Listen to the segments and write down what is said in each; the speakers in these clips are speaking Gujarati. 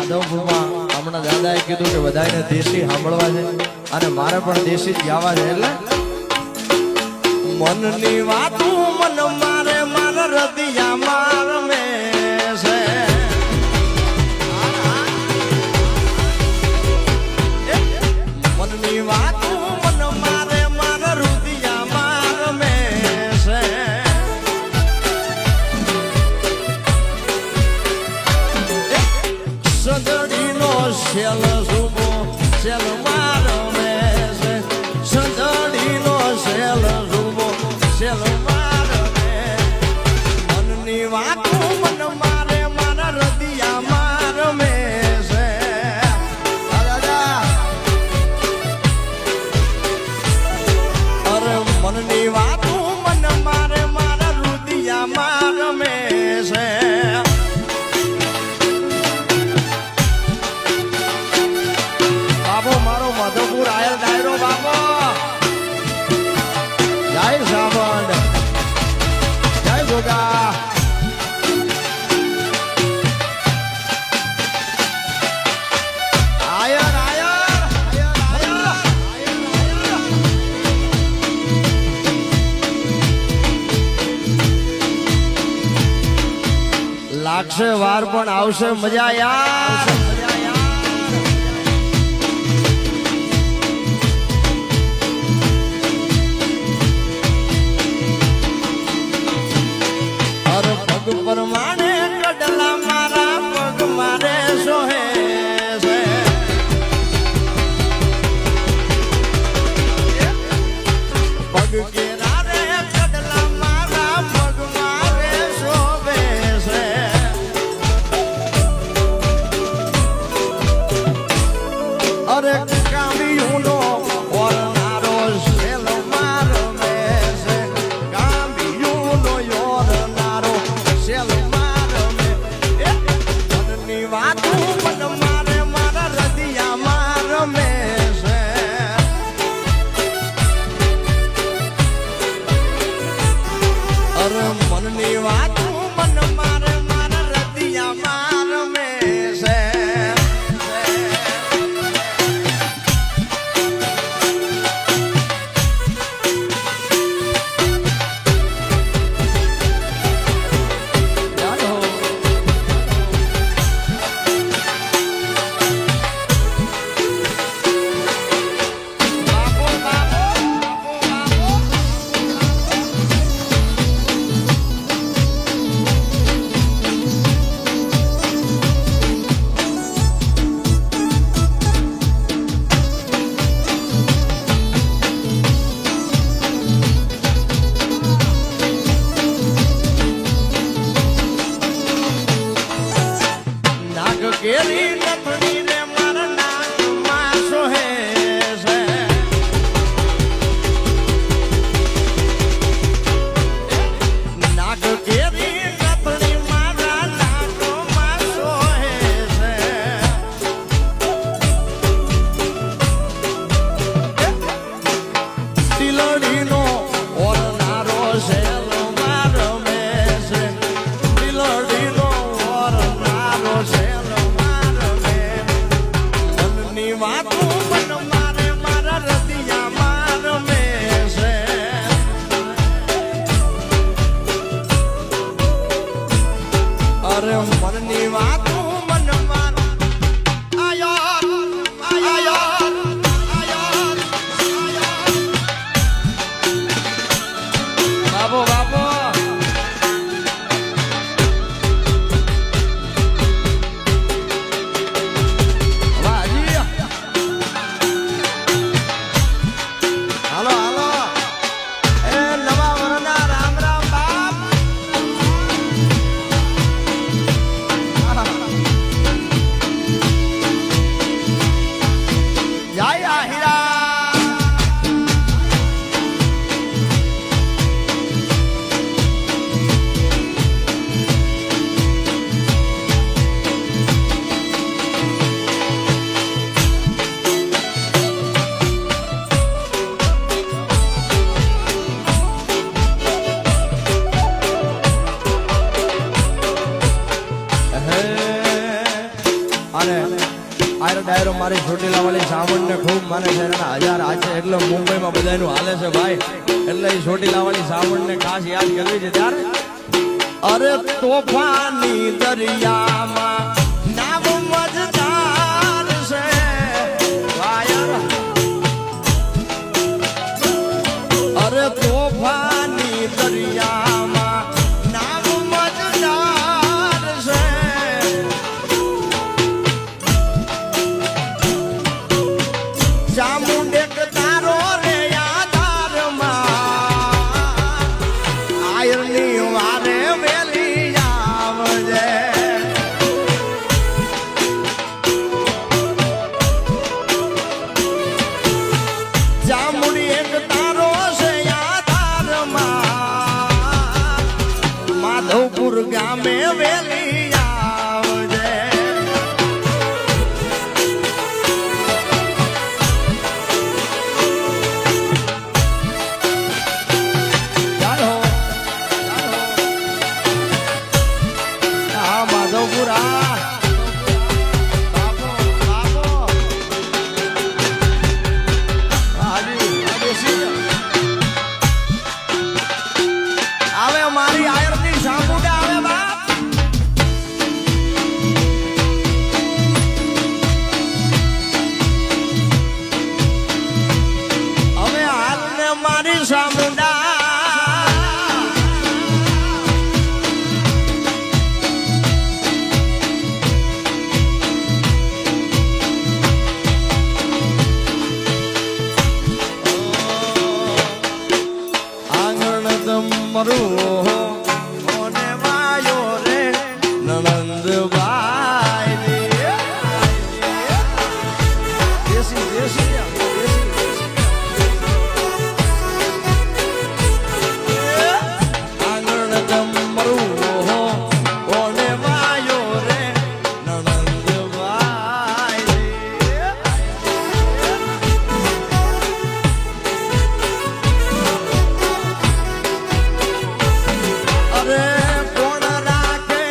માધવપુરમાં હમણાં દાદાએ કીધું કે બધાને દેશી સાંભળવા છે અને મારે પણ દેશી જ ગાવા છે એટલે મનની વાતો મન મારે મારા હૃદયમાં રમે છે મનની વાતો મન મારે મારા હૃદયમાં રમે છે સદડીનો શેલ સુબો શેલ મારો મે છે સદડીનો શેલ સુબો શેલ મારો મે મનની વાતો મન મારે મારા હૃદયમાં રમે છે અરે મનની વાતો મન મારે મારા હૃદયમાં રમે છે મારો મધુપુર આયર ડાયરો બાબો જય સાવંડ જય ગોગા આયર આયર લાગશે વાર પણ આવશે મજા યાર પરમાણે કડલા મારા પગ મારે સોહે છે પગ કેરા રે કડલા મારા પગ મારે સોહે છે અરે કામિયુનો ઓરનારો શેલ મારો મે છે કામિયુનો ઓરનારો શેલ મારો મે મનની વાતો મન મારે મારા હૃદયમાં રમે છે અરે મનની વાતો મન મારે મારા હૃદયમાં રમે છે કેરી નથડી રે મારા નાકમાં સોહે છે નાક કેરી નથડી મારા નાકમાં સોહે છે તિલડીનો ઓરનારો શેલ મારો મે છે તિલડીનો ઓરનારો શેલ અને આયરો ડાયરો મારી ચોટીલા વાળી સામણ ને ખૂબ માને છે એના હજાર આજે એટલે મુંબઈમાં બધાનું હાલે છે ભાઈ એટલે એ ચોટીલા વાળી સામણ ને ખાસ યાદ કરવી છે ત્યારે અરે તોફાની દરિયામાં નાવ મજદાર છે વાયર અરે તોફાની દરિયામાં નાવ મજદાર છે ચામુંડેક તારો રે આધારમાં આયરની વારે વેલી આવજે ચામુંડી એક તારો છે આધારમાં માધવપુર ગામે વેલી આવજે મારી આયરની સામુડા આવે બાપ હવે હાલને મારી સામુડા આંગણ તમરું કોને વાયો રે નણંદબાઈ દેશી દેશી આંગણ તમરું કોને વાયો રે નણંદબાઈ અરે કોણ રાખે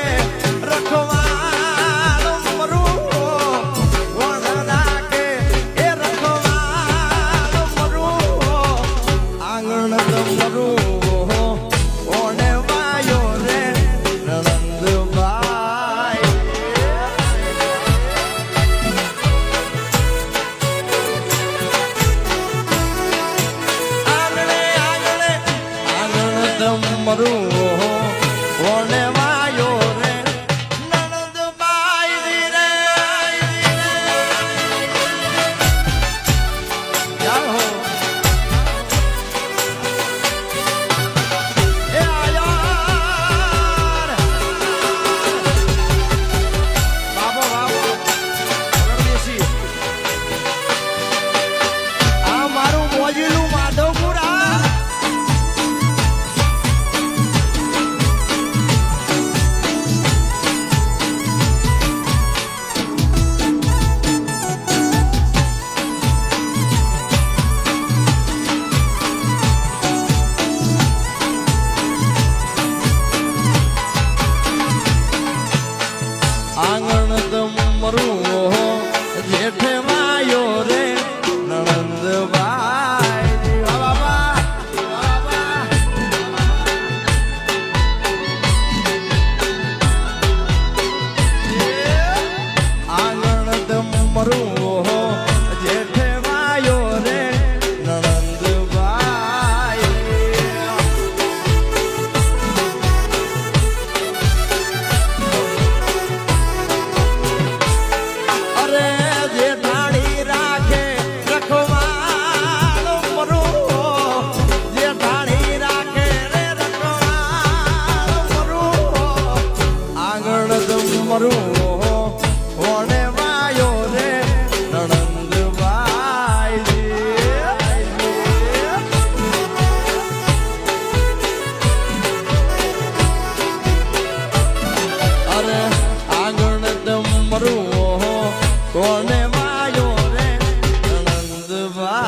રખવાળ મરું કોણ રાખે એ રખવાળ મરું આંગણ તમરું કોને વાયો રે નણંદબાઈ આંગણે આંગણે આંગણ તમરું કોને વાયો રે નણંદબાઈ રે જાઓ એ આયાર બાબો બાબો રણદેશી આ મારું મોજીલું માધવપુરા આંગણ તમરું જેઠે વાયો રે નણંદબાઈ બાબા આંગણ તમરું જેઠે વાયો રે નણંદબાઈ અરે જેઠાણી રાખે રખવાળ મરું જેઠાણી રાખે રે રખવાળ મરું આંગણ તમરું કોને વાયો રે નણંદબાઈ અરે આંગણ તમરું કોને વાયો રે નણંદબાઈ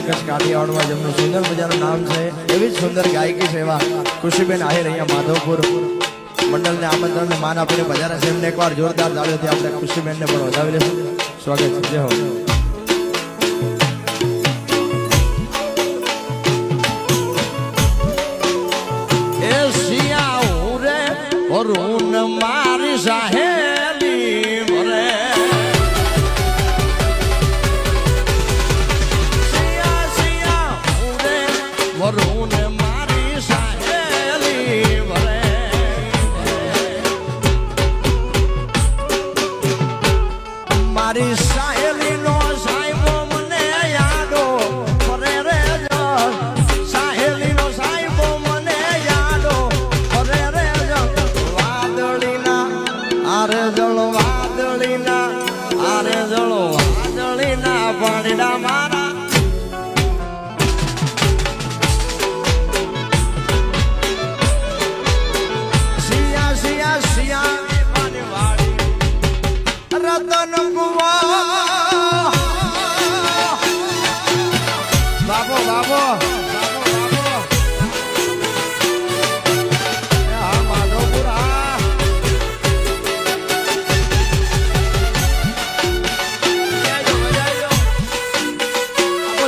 કચ્છ કાઠિયાવાડમાં જેમનું સુંદર મજાનું નામ છે એવી જ સુંદર ગાયકી છે એવા ખુશીબેન આહિર અહીંયા માધવપુર મંડળને આમંત્રણને માન આપીને બજારા છે એમને એકવાર જોરદાર તાળીઓથી આપણે ખુશીબેનને પણ વધાવી લઈશું. સ્વાગત છે. જય હો. એ સિયા રે વરુણ મારી સાહેલી મરે વરુણ મારી સાહેલી વરે મારી સાહેલી નો સાહેબો મને યાદો ફરે રે સાહેલી નો સાહેબો મને યાદો ફરે રે વાદળીના આરે જળ વાદળીના આરે જળ વાદળીના પાણીના મારા રતન કુવા બાબો બાબો માધવપુર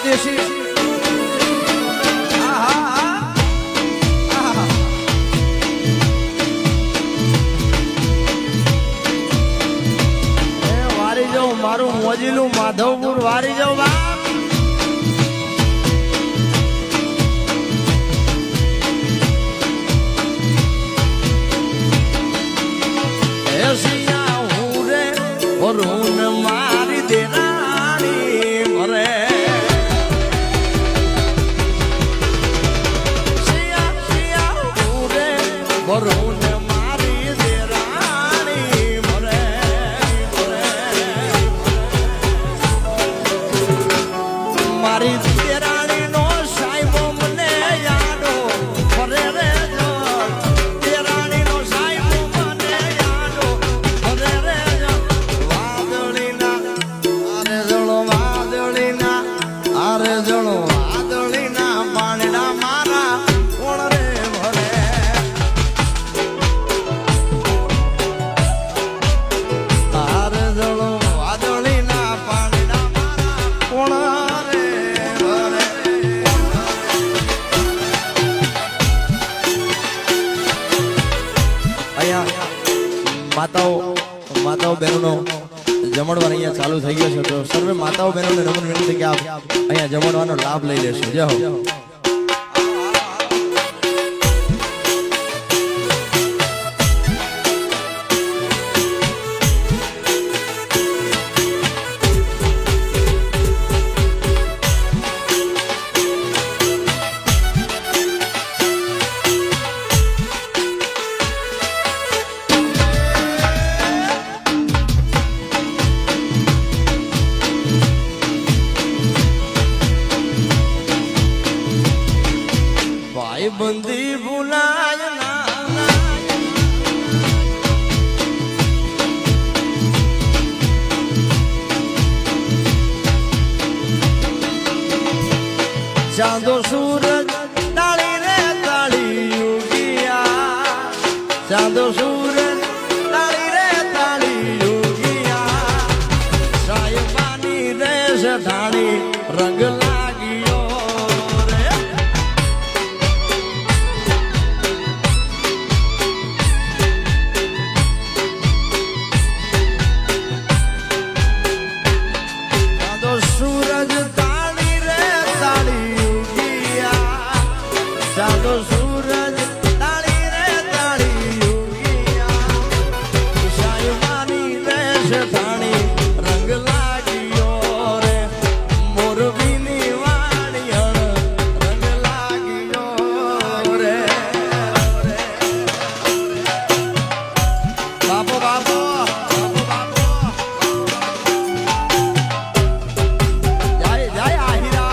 દેશી મારું મોજીલું માધવપુર વારી જાવ બાપ એસિયા હું રે વરુણ મારી દેરાણી મરે સિયા હું રે વરુણ મારી દેરાણી નો સાહેબો મને યાદો ફરે રે દેરાણી નો સાહેબો મને યાદો ફરે રે વાદળીના આરે જળો વાદળીના આરે જળો વાદળીના પાણીના મારા કોણ રે ભરે આરે જળો વાદળીના પાણીના મારા કોણ માતાઓ બહેનોનો જમણવાર અહીંયા ચાલુ થઈ ગયો છે તો સર્વે માતાઓ બહેનોને નમ્ર વિનંતી કે આપ અહીંયા જમણવાનો લાભ લઈ લેશો. જય હો. બંદી ભૂલાય ના ચાંદો સૂરજ તાળી રે તાળી યુગિયા ચાંદો સૂરજ તાળી રે તાળી યુગિયા સાહેબાની રે સઠાણી રંગ લાગ્યો ચાંદો સૂરજ તાળી રે તાળી યુગિયા સાહેબાની રે સઠાણી રંગ લાગ્યો રે મોરબીની વાણી રંગ લાગ્યો રે બાપો બાપો જય જય આહિરા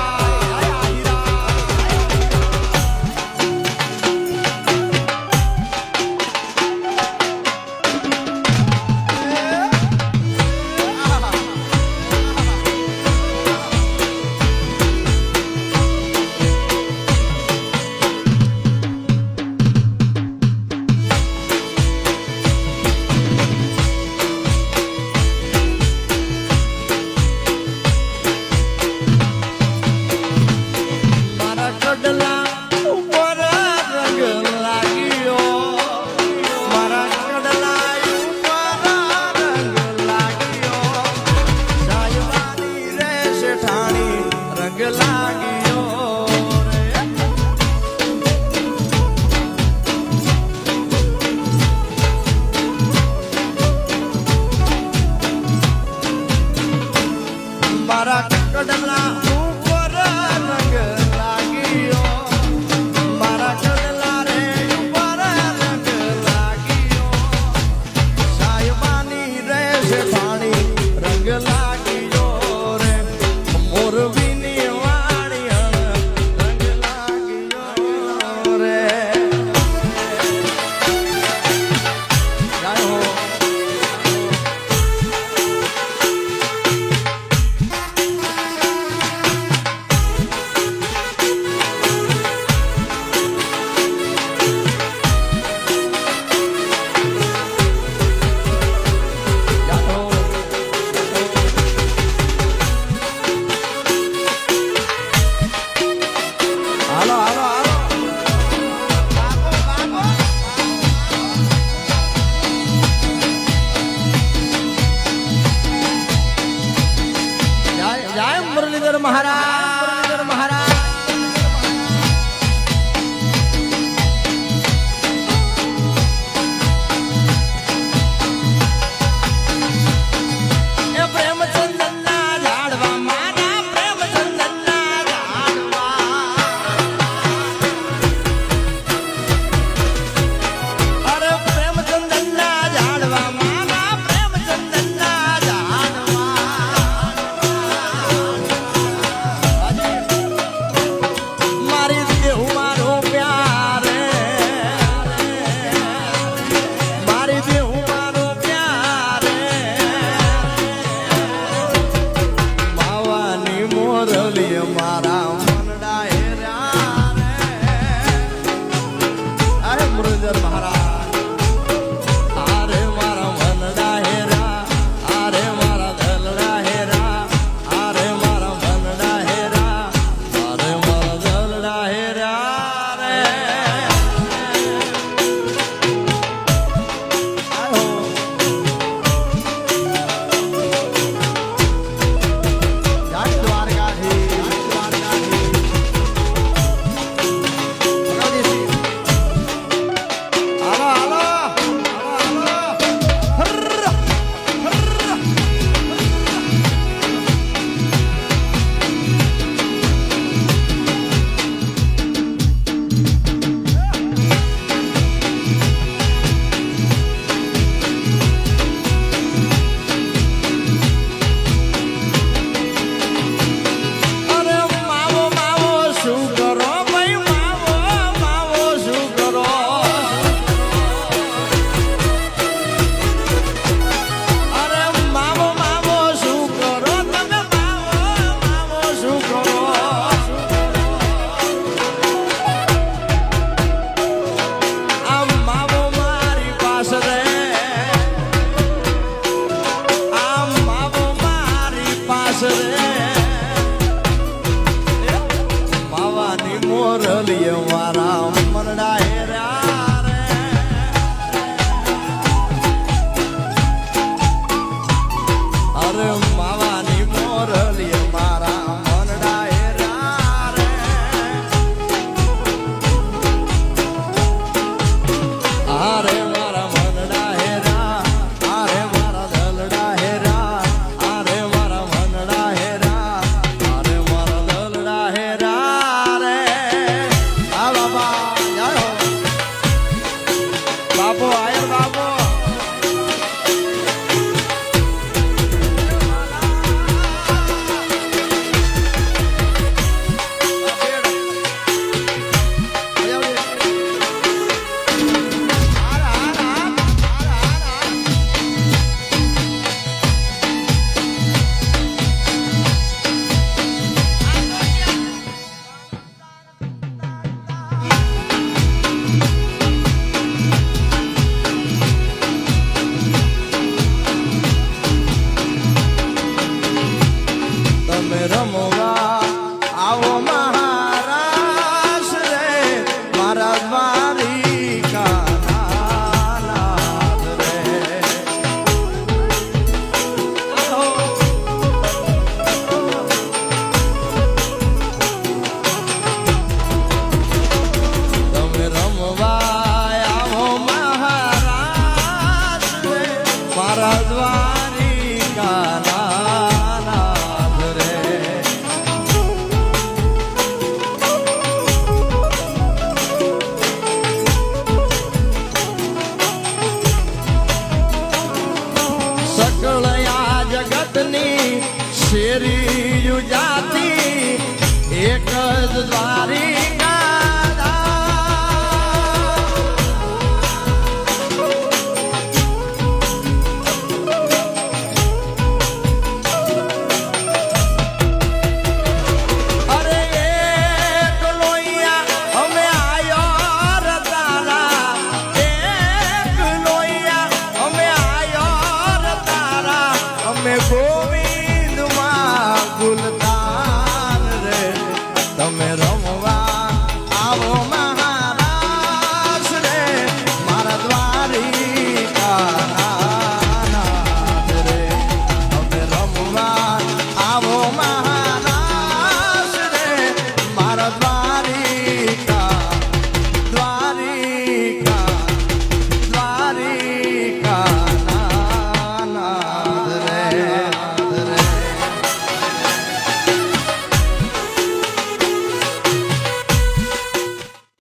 જોઈએ મારા